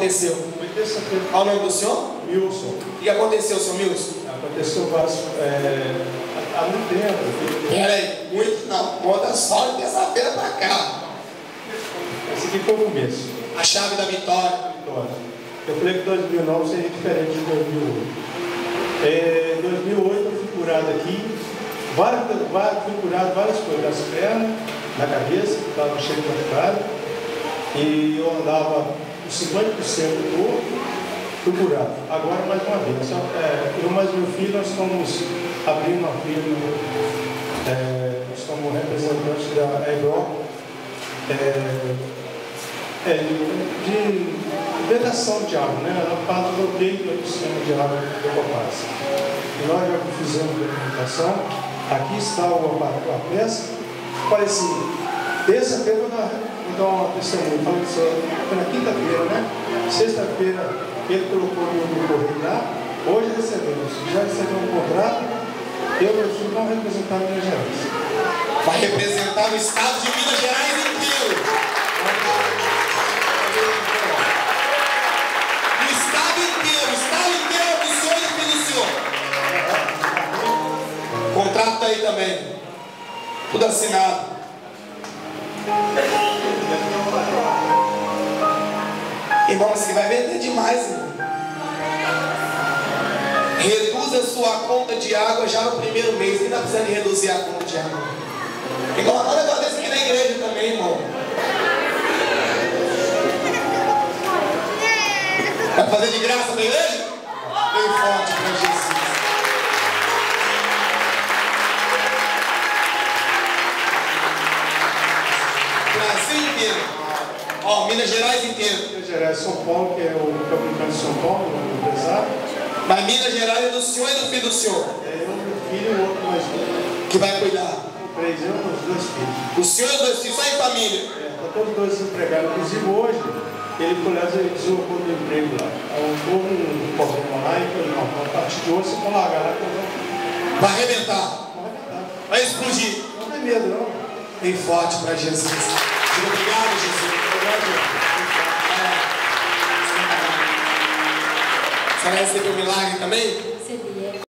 aconteceu? Foi terça-feira. Qual o nome do senhor? Wilson. O que aconteceu, senhor Wilson? Aconteceu há muito tempo. Peraí, muito não. Conta só de terça-feira pra cá. Esse aqui foi o começo. A chave da vitória. Eu falei que 2009 seria diferente de 2008. Em 2008 eu fui curado aqui. Fui curado várias coisas, das pernas, da cabeça, que estava cheio de machucado. E eu andava com 50% do corpo, fui curado. Agora mais uma vez. Eu mais meu filho, nós estamos abrindo uma firma, nós somos representantes da EBRO, de vedação de água, né? Ela faz o bloqueio do sistema de água do Copaz. E nós já fizemos a documentação. Aqui está a peça. Olha assim, terça-feira eu vou dar uma testemunha. Foi na quinta-feira, né? Sexta-feira ele colocou no correio lá. Hoje recebemos. Já recebemos um contrato. Eu e meu filho vamos representar Minas Gerais. Vai representar o estado de Minas Gerais inteiro. O estado inteiro é do senhor e do filho do senhor. O contrato tá aí também. Tudo assinado. Irmão, você vai vender demais, irmão. Reduza sua conta de água já no primeiro mês. Quem tá precisando de reduzir a conta de água? Igual a negócio desse aqui na igreja também, irmão. Vai fazer de graça na igreja? Bem forte para Jesus. Brasil inteiro. Ó, Minas Gerais inteiro. Minas Gerais, São Paulo, que é o fabricante de São Paulo, o empresário. Mas Minas Gerais é do senhor e do filho do senhor? Eu, meu filho e o outro mais um. Que vai cuidar? 3 eu e os 2 filhos. O senhor e os 2 filhos, só em família? Estão todos dois desempregados. Inclusive hoje, ele deslocou do emprego lá. Houve um problema lá e falou, não, a partir de hoje você pode largar lá que eu vou. Vai arrebentar? Vai arrebentar. Vai explodir? Não tem medo, não. Bem forte para Jesus. Diga obrigado, Jesus. Obrigado, Jesus. Você vai receber o milagre também? Seria.